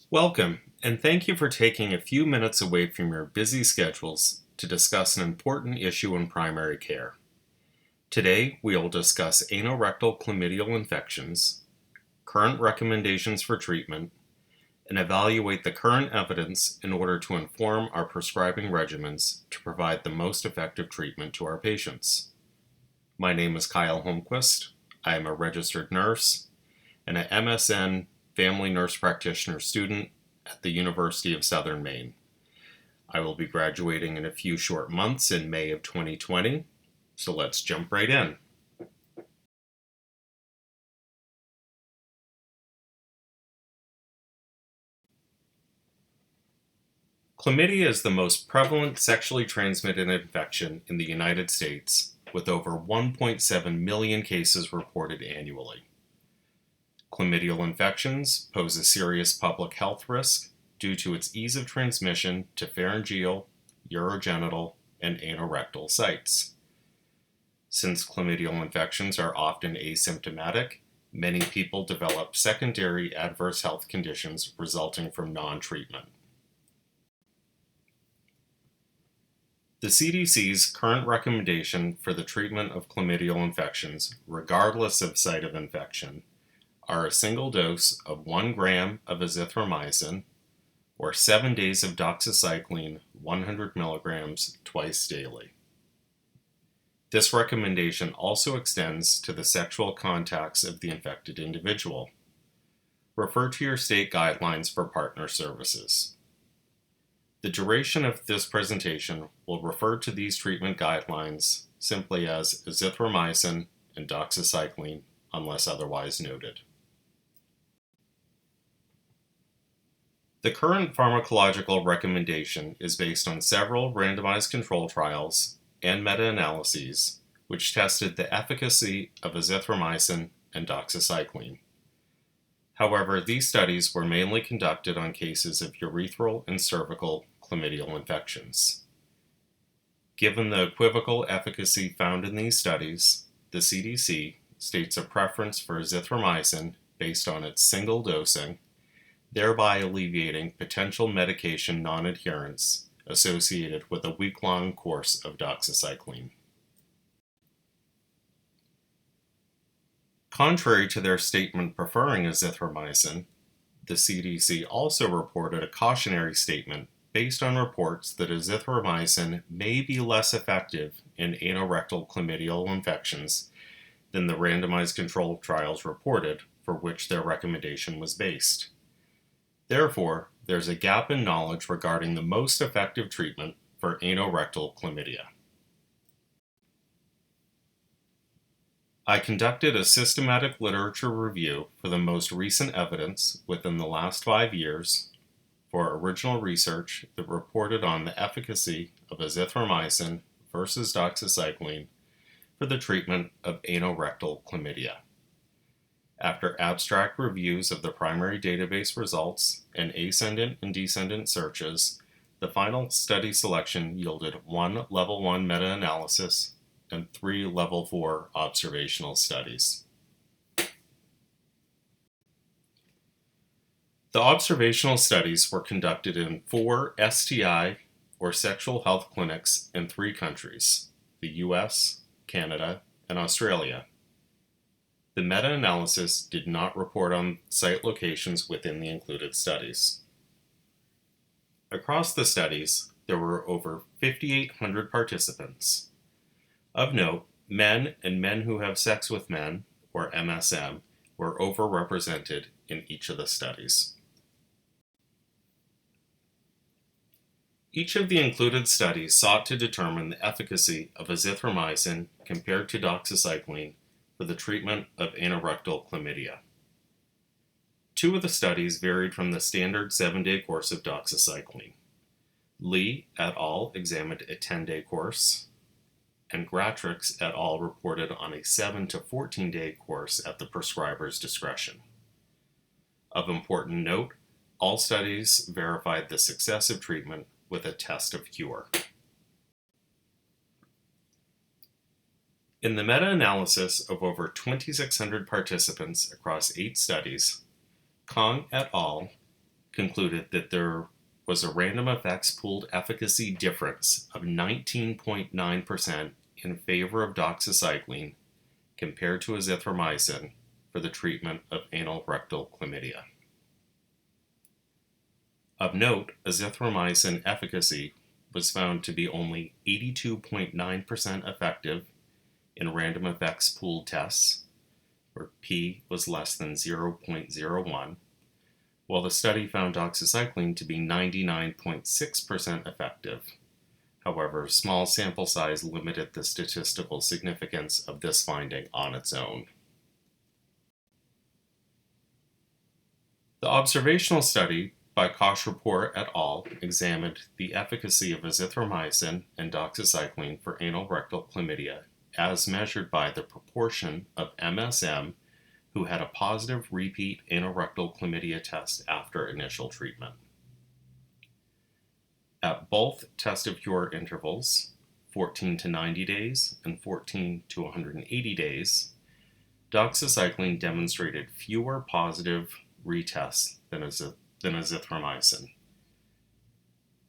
Welcome, and thank you for taking a few minutes away from your busy schedules to discuss an important issue in primary care. Today, we will discuss anorectal chlamydial infections, current recommendations for treatment, and evaluate the current evidence in order to inform our prescribing regimens to provide the most effective treatment to our patients. My name is Kyle Holmquist. I am a registered nurse and an MSN family nurse practitioner student at the University of Southern Maine. I will be graduating in a few short months in May of 2020, so let's jump right in. Chlamydia is the most prevalent sexually transmitted infection in the United States, with over 1.7 million cases reported annually. Chlamydial infections pose a serious public health risk due to its ease of transmission to pharyngeal, urogenital, and anorectal sites. Since chlamydial infections are often asymptomatic, many people develop secondary adverse health conditions resulting from non-treatment. The CDC's current recommendation for the treatment of chlamydial infections, regardless of site of infection, are a single dose of 1 gram of azithromycin or 7 days of doxycycline 100 milligrams twice daily. This recommendation also extends to the sexual contacts of the infected individual. Refer to your state guidelines for partner services. The duration of this presentation will refer to these treatment guidelines simply as azithromycin and doxycycline unless otherwise noted. The current pharmacological recommendation is based on several randomized control trials and meta-analyses which tested the efficacy of azithromycin and doxycycline. However, these studies were mainly conducted on cases of urethral and cervical chlamydial infections. Given the equivocal efficacy found in these studies, the CDC states a preference for azithromycin based on its single dosing, thereby alleviating potential medication non-adherence associated with a week-long course of doxycycline. Contrary to their statement preferring azithromycin, the CDC also reported a cautionary statement based on reports that azithromycin may be less effective in anorectal chlamydial infections than the randomized controlled trials reported for which their recommendation was based. Therefore, there's a gap in knowledge regarding the most effective treatment for anorectal chlamydia. I conducted a systematic literature review for the most recent evidence within the last 5 years for original research that reported on the efficacy of azithromycin versus doxycycline for the treatment of anorectal chlamydia. After abstract reviews of the primary database results and ascendant and descendant searches, the final study selection yielded 1 Level 1 meta-analysis and 3 Level 4 observational studies. The observational studies were conducted in 4 STI or sexual health clinics in 3 countries, the US, Canada, and Australia. The meta-analysis did not report on site locations within the included studies. Across the studies, there were over 5,800 participants. Of note, men and men who have sex with men, or MSM, were overrepresented in each of the studies. Each of the included studies sought to determine the efficacy of azithromycin compared to doxycycline for the treatment of anorectal chlamydia. 2 of the studies varied from the standard 7-day course of doxycycline. Lee et al. Examined a 10-day course, and Gratrix et al. Reported on a 7 to 14-day course at the prescriber's discretion. Of important note, all studies verified the success of treatment with a test of cure. In the meta-analysis of over 2,600 participants across 8 studies, Kong et al. concluded that there was a random effects pooled efficacy difference of 19.9% in favor of doxycycline compared to azithromycin for the treatment of anorectal chlamydia. Of note, azithromycin efficacy was found to be only 82.9% effective in random effects pooled tests, where P was less than 0.01, while the study found doxycycline to be 99.6% effective. However, small sample size limited the statistical significance of this finding on its own. The observational study by Kosh-Rapport et al. Examined the efficacy of azithromycin and doxycycline for anorectal chlamydia as measured by the proportion of MSM who had a positive repeat anorectal chlamydia test after initial treatment. At both test of cure intervals, 14 to 90 days and 14 to 180 days, doxycycline demonstrated fewer positive retests than azithromycin.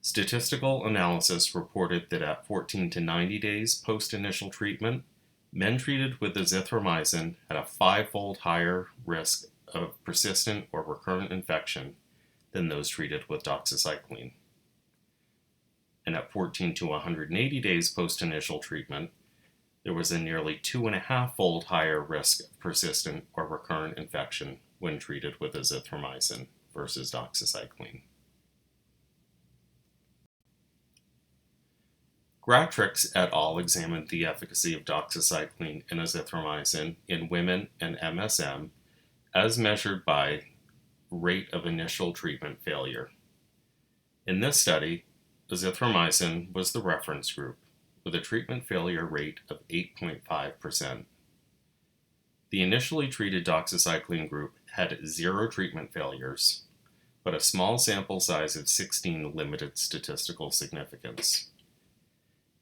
Statistical analysis reported that at 14 to 90 days post-initial treatment, men treated with azithromycin had a 5-fold higher risk of persistent or recurrent infection than those treated with doxycycline. And at 14 to 180 days post-initial treatment, there was a nearly 2.5-fold higher risk of persistent or recurrent infection when treated with azithromycin versus doxycycline. Gratrix et al. Examined the efficacy of doxycycline and azithromycin in women and MSM as measured by rate of initial treatment failure. In this study, azithromycin was the reference group with a treatment failure rate of 8.5%. The initially treated doxycycline group had 0 treatment failures, but a small sample size of 16 limited statistical significance.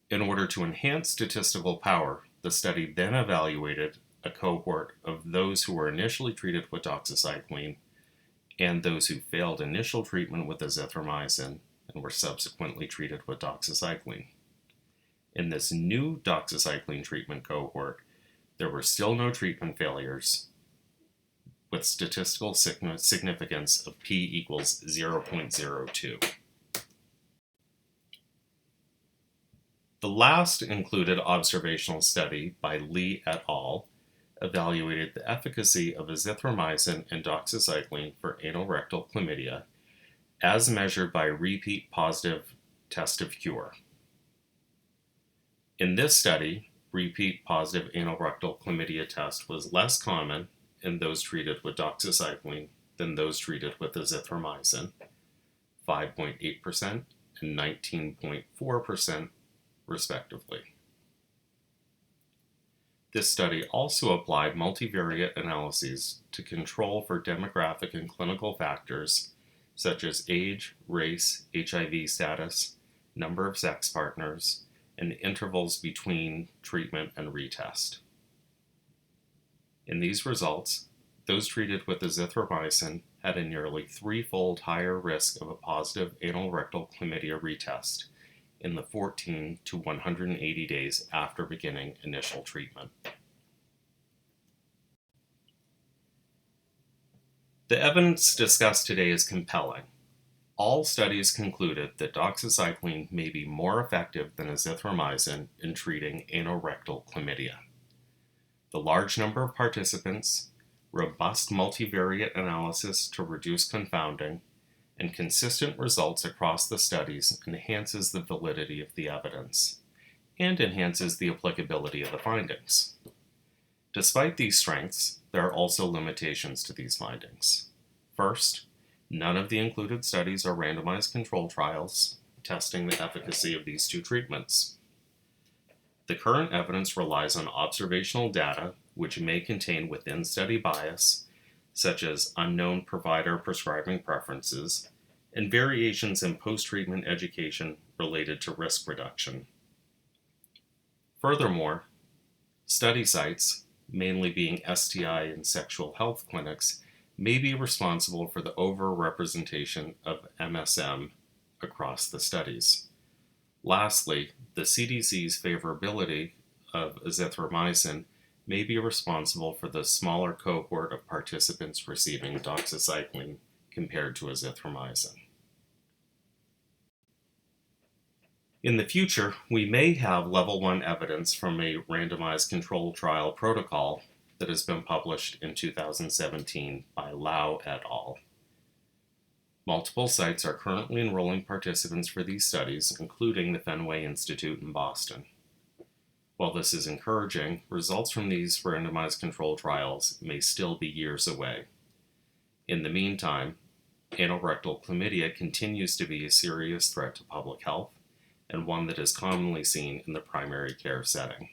In order to enhance statistical power, the study then evaluated a cohort of those who were initially treated with doxycycline and those who failed initial treatment with azithromycin and were subsequently treated with doxycycline. In this new doxycycline treatment cohort, there were still no treatment failures, with statistical significance of p equals 0.02. The last included observational study by Lee et al. Evaluated the efficacy of azithromycin and doxycycline for anorectal chlamydia as measured by repeat positive test of cure. In this study, repeat positive anorectal chlamydia test was less common in those treated with doxycycline than those treated with azithromycin, 5.8% and 19.4% respectively. This study also applied multivariate analyses to control for demographic and clinical factors such as age, race, HIV status, number of sex partners, and intervals between treatment and retest. In these results, those treated with azithromycin had a nearly 3-fold higher risk of a positive anorectal chlamydia retest in the 14 to 180 days after beginning initial treatment. The evidence discussed today is compelling. All studies concluded that doxycycline may be more effective than azithromycin in treating anorectal chlamydia. The large number of participants, robust multivariate analysis to reduce confounding, and consistent results across the studies enhances the validity of the evidence and enhances the applicability of the findings. Despite these strengths, there are also limitations to these findings. First, none of the included studies are randomized control trials testing the efficacy of these two treatments. The current evidence relies on observational data which may contain within-study bias, such as unknown provider prescribing preferences, and variations in post-treatment education related to risk reduction. Furthermore, study sites, mainly being STI and sexual health clinics, may be responsible for the overrepresentation of MSM across the studies. Lastly, the CDC's favorability of azithromycin may be responsible for the smaller cohort of participants receiving doxycycline compared to azithromycin. In the future, we may have level 1 evidence from a randomized controlled trial protocol that has been published in 2017 by Lau et al. Multiple sites are currently enrolling participants for these studies, including the Fenway Institute in Boston. While this is encouraging, results from these randomized controlled trials may still be years away. In the meantime, anorectal chlamydia continues to be a serious threat to public health and one that is commonly seen in the primary care setting.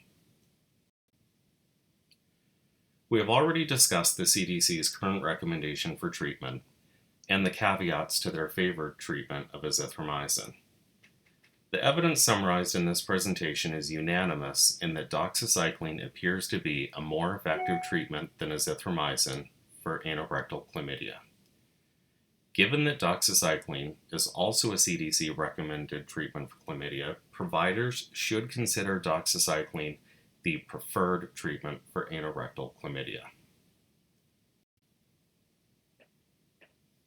We have already discussed the CDC's current recommendation for treatment and the caveats to their favored treatment of azithromycin. The evidence summarized in this presentation is unanimous in that doxycycline appears to be a more effective treatment than azithromycin for anorectal chlamydia. Given that doxycycline is also a CDC recommended treatment for chlamydia, providers should consider doxycycline the preferred treatment for anorectal chlamydia.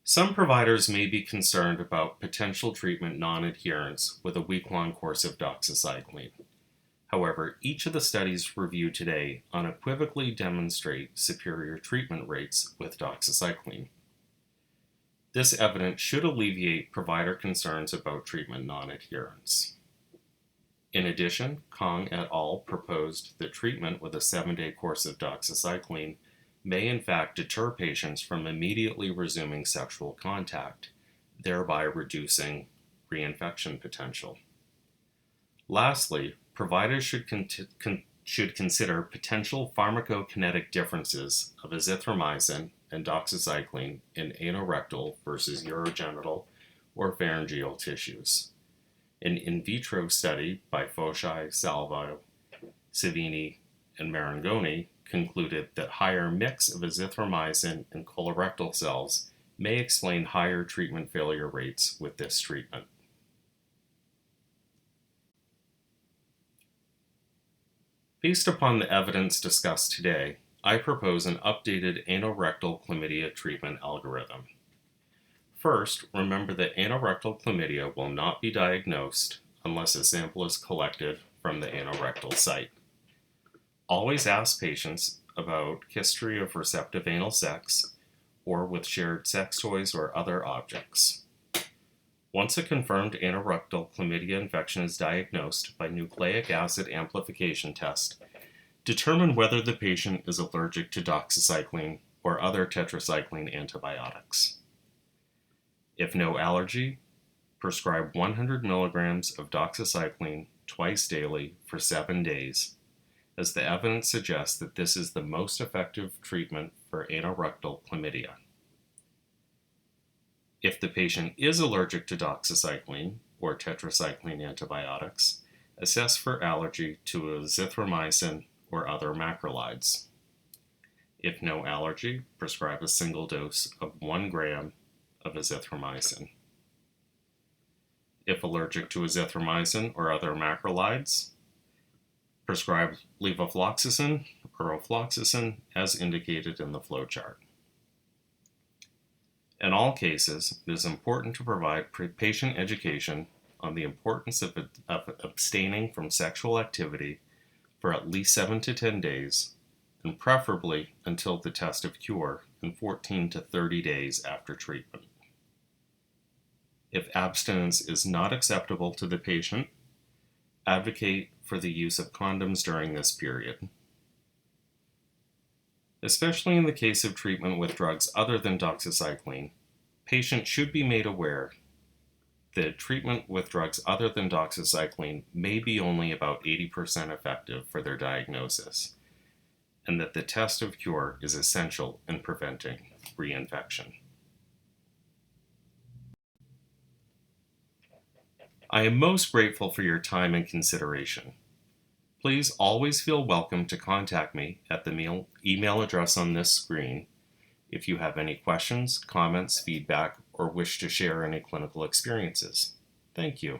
Some providers may be concerned about potential treatment non-adherence with a week-long course of doxycycline. However, each of the studies reviewed today unequivocally demonstrate superior treatment rates with doxycycline. This evidence should alleviate provider concerns about treatment non-adherence. In addition, Kong et al. Proposed that treatment with a 7-day course of doxycycline may in fact deter patients from immediately resuming sexual contact, thereby reducing reinfection potential. Lastly, providers should consider potential pharmacokinetic differences of azithromycin and doxycycline in anorectal versus urogenital or pharyngeal tissues. An in vitro study by Foschi, Salvo, Savini, and Marangoni concluded that higher mix of azithromycin in colorectal cells may explain higher treatment failure rates with this treatment. Based upon the evidence discussed today, I propose an updated anorectal chlamydia treatment algorithm. First, remember that anorectal chlamydia will not be diagnosed unless a sample is collected from the anorectal site. Always ask patients about history of receptive anal sex or with shared sex toys or other objects. Once a confirmed anorectal chlamydia infection is diagnosed by nucleic acid amplification test, determine whether the patient is allergic to doxycycline or other tetracycline antibiotics. If no allergy, prescribe 100 milligrams of doxycycline twice daily for 7 days, as the evidence suggests that this is the most effective treatment for anorectal chlamydia. If the patient is allergic to doxycycline or tetracycline antibiotics, assess for allergy to azithromycin or other macrolides. If no allergy, prescribe a single dose of 1 gram of azithromycin. If allergic to azithromycin or other macrolides, prescribe levofloxacin or ofloxacin as indicated in the flowchart. In all cases, it is important to provide patient education on the importance of abstaining from sexual activity for at least 7 to 10 days, and preferably until the test of cure in 14 to 30 days after treatment. If abstinence is not acceptable to the patient, advocate for the use of condoms during this period. Especially in the case of treatment with drugs other than doxycycline, patients should be made aware that treatment with drugs other than doxycycline may be only about 80% effective for their diagnosis, and that the test of cure is essential in preventing reinfection. I am most grateful for your time and consideration. Please always feel welcome to contact me at the email address on this screen, if you have any questions, comments, feedback, or wish to share any clinical experiences. Thank you.